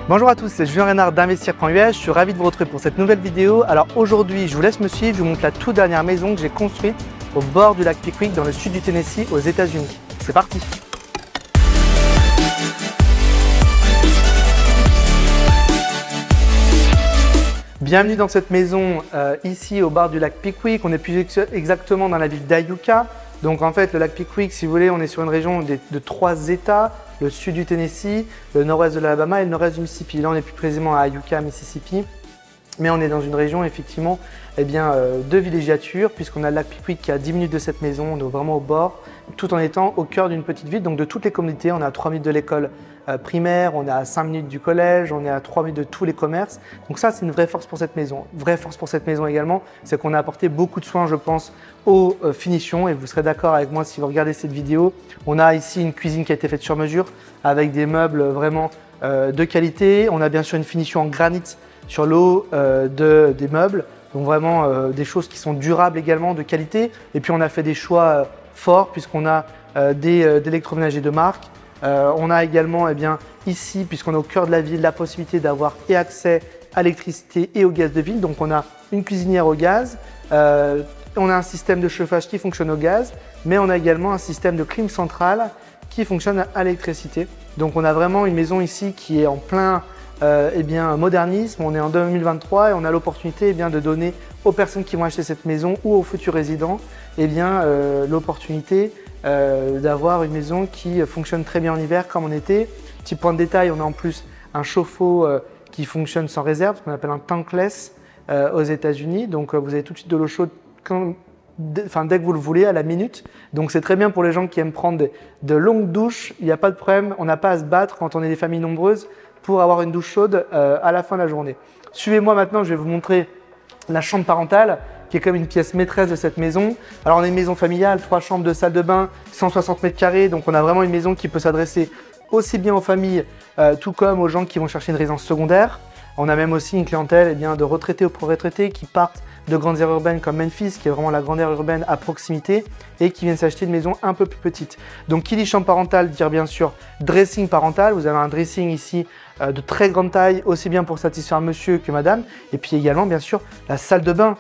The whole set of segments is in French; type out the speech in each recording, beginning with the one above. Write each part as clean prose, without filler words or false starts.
Bonjour à tous, c'est Julien Reynard d'Investir.us, je suis ravi de vous retrouver pour cette nouvelle vidéo. Alors aujourd'hui, je vous laisse me suivre, je vous montre la toute dernière maison que j'ai construite au bord du lac Pickwick dans le sud du Tennessee aux États-Unis. C'est parti! Bienvenue dans cette maison ici au bord du lac Pickwick. On est plus exactement dans la ville d'Iuka. Donc en fait, le lac Pickwick, si vous voulez, on est sur une région de 3 États. Le sud du Tennessee, le nord-ouest de l'Alabama et le nord-est du Mississippi. Là, on est plus précisément à Iuka, Mississippi. Mais on est dans une région, effectivement, de villégiature, puisqu'on a le lac Pickwick qui est à 10 minutes de cette maison, on est vraiment au bord, tout en étant au cœur d'une petite ville. Donc de toutes les communautés, on est à 3 minutes de l'école primaire, on est à 5 minutes du collège, on est à 3 minutes de tous les commerces. Donc ça, c'est une vraie force pour cette maison. Vraie force pour cette maison également, c'est qu'on a apporté beaucoup de soins, je pense, aux finitions. Et vous serez d'accord avec moi si vous regardez cette vidéo. On a ici une cuisine qui a été faite sur mesure, avec des meubles vraiment de qualité. On a bien sûr une finition en granit sur le haut des meubles, donc vraiment des choses qui sont durables également, de qualité. Et puis on a fait des choix forts puisqu'on a d'électroménagers de marque. On a également ici, puisqu'on est au cœur de la ville, la possibilité d'avoir accès à l'électricité et au gaz de ville. Donc on a une cuisinière au gaz, on a un système de chauffage qui fonctionne au gaz, mais on a également un système de clim centrale qui fonctionne à l'électricité. Donc on a vraiment une maison ici qui est en plein modernisme. On est en 2023 et on a l'opportunité de donner aux personnes qui vont acheter cette maison ou aux futurs résidents l'opportunité d'avoir une maison qui fonctionne très bien en hiver comme en été. Petit point de détail, on a en plus un chauffe-eau qui fonctionne sans réserve, ce qu'on appelle un tankless aux États-Unis. Donc vous avez tout de suite de l'eau chaude dès que vous le voulez, à la minute. Donc c'est très bien pour les gens qui aiment prendre de longues douches. Il n'y a pas de problème, on n'a pas à se battre quand on est des familles nombreuses pour avoir une douche chaude à la fin de la journée. Suivez-moi maintenant, je vais vous montrer la chambre parentale qui est comme une pièce maîtresse de cette maison. Alors on a une maison familiale, 3 chambres, 2 salles de bain, 160 mètres carrés. Donc on a vraiment une maison qui peut s'adresser aussi bien aux familles, tout comme aux gens qui vont chercher une résidence secondaire. On a même aussi une clientèle de retraités ou pro-retraités qui partent de grandes aires urbaines comme Memphis, qui est vraiment la grande aire urbaine à proximité, et qui viennent s'acheter une maison un peu plus petite. Donc qui dit chambre parentale, dire bien sûr dressing parental. Vous avez un dressing ici de très grande taille, aussi bien pour satisfaire monsieur que madame. Et puis également bien sûr la salle de bain,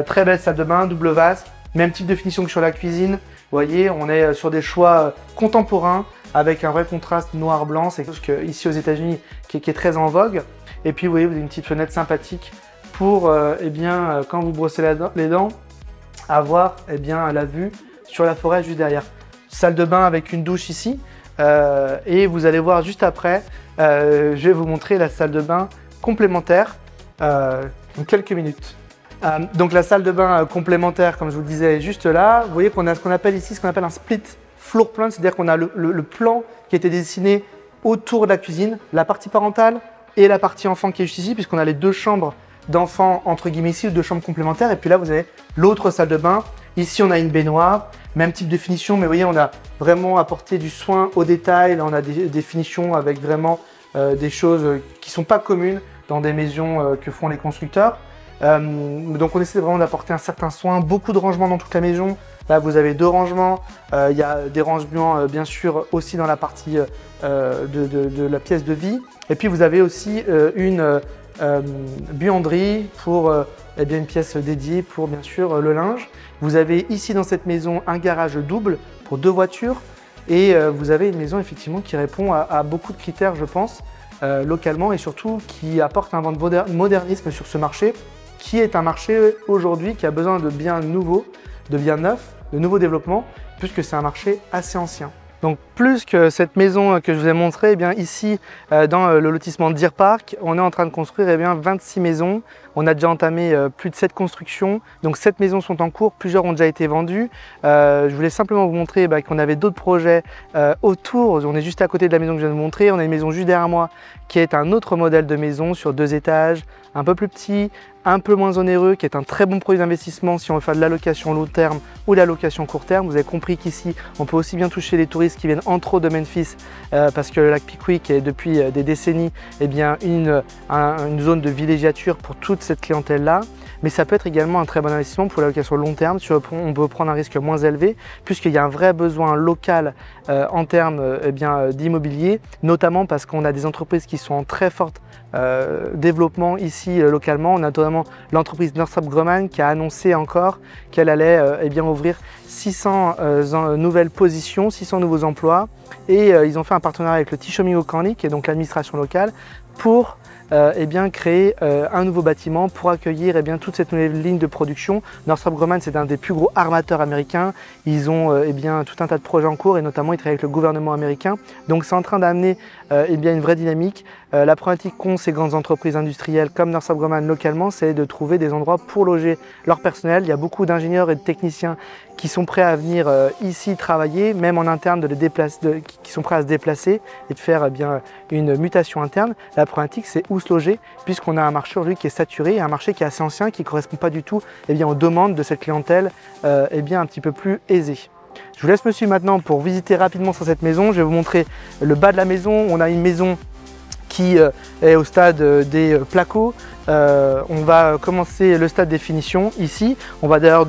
très belle salle de bain, double vase, même type de finition que sur la cuisine. Vous voyez, on est sur des choix contemporains avec un vrai contraste noir-blanc. C'est quelque chose que, ici aux États-Unis qui est très en vogue. Et puis vous voyez, vous avez une petite fenêtre sympathique pour quand vous brossez les dents, avoir la vue sur la forêt juste derrière. Salle de bain avec une douche ici. Et vous allez voir juste après, je vais vous montrer la salle de bain complémentaire dans quelques minutes. Donc la salle de bain complémentaire, comme je vous le disais, est juste là. Vous voyez qu'on a ce qu'on appelle ici, un split floor plan, c'est-à-dire qu'on a le plan qui a été dessiné autour de la cuisine, la partie parentale et la partie enfant qui est juste ici, puisqu'on a les 2 chambres d'enfants entre guillemets ici, 2 chambres complémentaires. Et puis là, vous avez l'autre salle de bain. Ici, on a une baignoire, même type de finition, mais vous voyez, on a vraiment apporté du soin au détail. Là, on a des finitions avec vraiment des choses qui ne sont pas communes dans des maisons que font les constructeurs. Donc, on essaie vraiment d'apporter un certain soin, beaucoup de rangements dans toute la maison. Là, vous avez 2 rangements. Il y a des rangements, bien sûr, aussi dans la partie de la pièce de vie. Et puis, vous avez aussi une buanderie pour une pièce dédiée pour bien sûr le linge. Vous avez ici dans cette maison un garage double pour 2 voitures et vous avez une maison effectivement qui répond à beaucoup de critères, je pense, localement, et surtout qui apporte un vent de modernisme sur ce marché qui est un marché aujourd'hui qui a besoin de biens nouveaux, de biens neufs, de nouveaux développements, puisque c'est un marché assez ancien. Donc plus que cette maison que je vous ai montrée, ici dans le lotissement Deer Park, on est en train de construire 26 maisons. On a déjà entamé plus de 7 constructions, donc 7 maisons sont en cours, plusieurs ont déjà été vendues. Je voulais simplement vous montrer qu'on avait d'autres projets autour. On est juste à côté de la maison que je viens de vous montrer. On a une maison juste derrière moi qui est un autre modèle de maison sur 2 étages, un peu plus petit, un peu moins onéreux, qui est un très bon produit d'investissement si on veut faire de l'allocation long terme ou de l'allocation court terme. Vous avez compris qu'ici, on peut aussi bien toucher les touristes qui viennent entre autres de Memphis parce que le lac Pickwick est depuis des décennies une zone de villégiature pour toute cette clientèle-là. Mais ça peut être également un très bon investissement pour l'allocation long terme. On peut prendre un risque moins élevé puisqu'il y a un vrai besoin local en termes d'immobilier, notamment parce qu'on a des entreprises qui sont en très fort développement ici localement. On a notamment l'entreprise Northrop Grumman qui a annoncé encore qu'elle allait ouvrir 600 nouvelles positions, 600 nouveaux emplois. Et ils ont fait un partenariat avec le Tishomingo County, qui est donc l'administration locale, pour créer un nouveau bâtiment pour accueillir toute cette nouvelle ligne de production. Northrop Grumman, c'est un des plus gros armateurs américains. Ils ont tout un tas de projets en cours et notamment ils travaillent avec le gouvernement américain. Donc c'est en train d'amener une vraie dynamique. La problématique qu'ont ces grandes entreprises industrielles comme Northrop Grumman localement, c'est de trouver des endroits pour loger leur personnel. Il y a beaucoup d'ingénieurs et de techniciens qui sont prêts à venir ici travailler, même en interne, qui sont prêts à se déplacer et de faire une mutation interne. La problématique, c'est où se loger, puisqu'on a un marché aujourd'hui qui est saturé, un marché qui est assez ancien, qui ne correspond pas du tout aux demandes de cette clientèle un petit peu plus aisée. Je vous laisse me suivre maintenant pour visiter rapidement sur cette maison. Je vais vous montrer le bas de la maison. On a une maison qui est au stade des placos. On va commencer le stade des finitions ici. On va d'ailleurs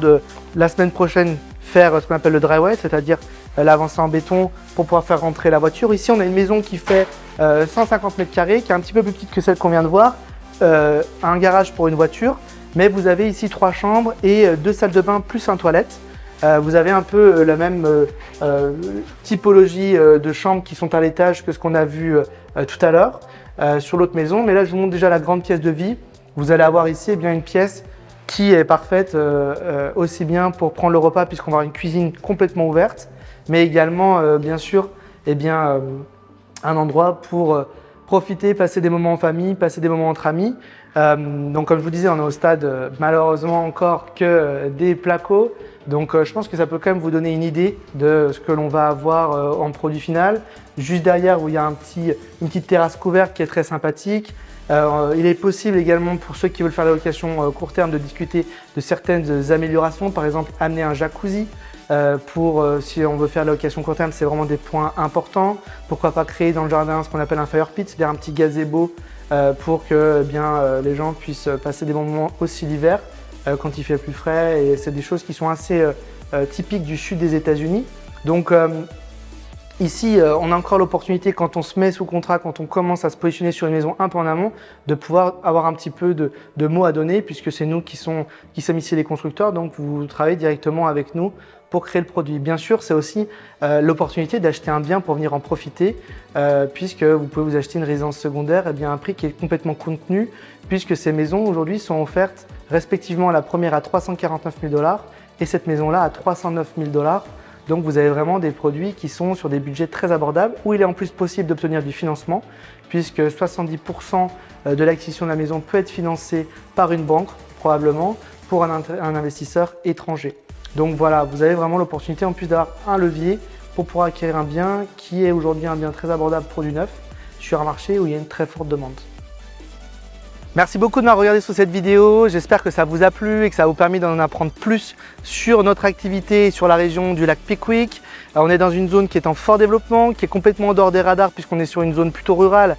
la semaine prochaine faire ce qu'on appelle le driveway, c'est-à-dire l'avancée en béton pour pouvoir faire rentrer la voiture. Ici, on a une maison qui fait 150 mètres carrés, qui est un petit peu plus petite que celle qu'on vient de voir. Un garage pour une voiture, mais vous avez ici 3 chambres et 2 salles de bain plus un toilette. Vous avez un peu la même typologie de chambres qui sont à l'étage que ce qu'on a vu tout à l'heure sur l'autre maison. Mais là, je vous montre déjà la grande pièce de vie. Vous allez avoir ici une pièce qui est parfaite aussi bien pour prendre le repas puisqu'on va avoir une cuisine complètement ouverte, mais également bien sûr un endroit pour profiter, passer des moments en famille, passer des moments entre amis. Donc comme je vous disais, on est au stade malheureusement encore que des placos. Donc je pense que ça peut quand même vous donner une idée de ce que l'on va avoir en produit final. Juste derrière où il y a une petite terrasse couverte qui est très sympathique. Il est possible également pour ceux qui veulent faire la location court terme de discuter de certaines améliorations, par exemple amener un jacuzzi. Si on veut faire la location court terme, c'est vraiment des points importants. Pourquoi pas créer dans le jardin ce qu'on appelle un fire pit, c'est-à-dire un petit gazebo pour que les gens puissent passer des bons moments aussi l'hiver quand il fait plus frais. Et c'est des choses qui sont assez typiques du sud des États-Unis. Donc ici, on a encore l'opportunité quand on se met sous contrat, quand on commence à se positionner sur une maison un peu en amont, de pouvoir avoir un petit peu de mots à donner puisque c'est nous qui sommes ici les constructeurs. Donc vous travaillez directement avec nous pour créer le produit. Bien sûr, c'est aussi l'opportunité d'acheter un bien pour venir en profiter puisque vous pouvez vous acheter une résidence secondaire à un prix qui est complètement contenu puisque ces maisons aujourd'hui sont offertes respectivement la première à 349 000 $ et cette maison-là à 309 000 $. Donc vous avez vraiment des produits qui sont sur des budgets très abordables où il est en plus possible d'obtenir du financement puisque 70% de l'acquisition de la maison peut être financée par une banque probablement pour un investisseur étranger. Donc voilà, vous avez vraiment l'opportunité en plus d'avoir un levier pour pouvoir acquérir un bien qui est aujourd'hui un bien très abordable pour du neuf sur un marché où il y a une très forte demande. Merci beaucoup de m'avoir regardé sur cette vidéo, j'espère que ça vous a plu et que ça vous a permis d'en apprendre plus sur notre activité sur la région du lac Pickwick. On est dans une zone qui est en fort développement, qui est complètement en dehors des radars puisqu'on est sur une zone plutôt rurale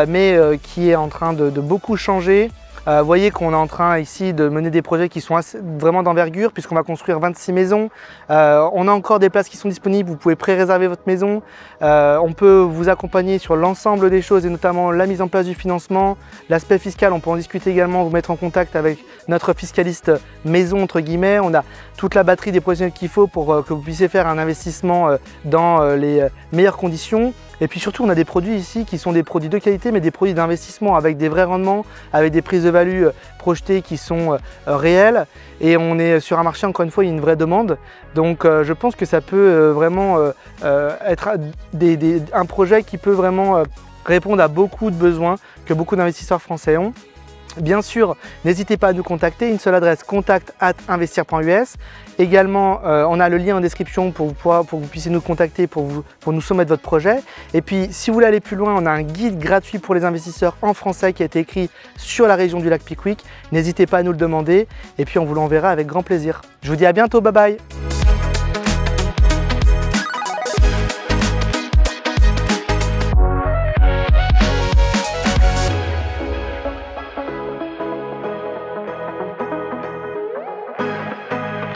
mais qui est en train de beaucoup changer. Vous voyez qu'on est en train ici de mener des projets qui sont vraiment d'envergure puisqu'on va construire 26 maisons. On a encore des places qui sont disponibles, vous pouvez pré-réserver votre maison. On peut vous accompagner sur l'ensemble des choses et notamment la mise en place du financement. L'aspect fiscal, on peut en discuter également, vous mettre en contact avec notre fiscaliste maison entre guillemets. On a toute la batterie des professionnels qu'il faut pour que vous puissiez faire un investissement dans les meilleures conditions. Et puis surtout, on a des produits ici qui sont des produits de qualité, mais des produits d'investissement avec des vrais rendements, avec des prises de value projetées qui sont réelles. Et on est sur un marché, encore une fois, il y a une vraie demande. Donc je pense que ça peut vraiment être un projet qui peut vraiment répondre à beaucoup de besoins que beaucoup d'investisseurs français ont. Bien sûr, n'hésitez pas à nous contacter, une seule adresse contact@investir.us. Également, on a le lien en description pour que vous puissiez nous contacter pour nous soumettre votre projet. Et puis, si vous voulez aller plus loin, on a un guide gratuit pour les investisseurs en français qui a été écrit sur la région du lac Pickwick. N'hésitez pas à nous le demander et puis on vous l'enverra avec grand plaisir. Je vous dis à bientôt, bye bye.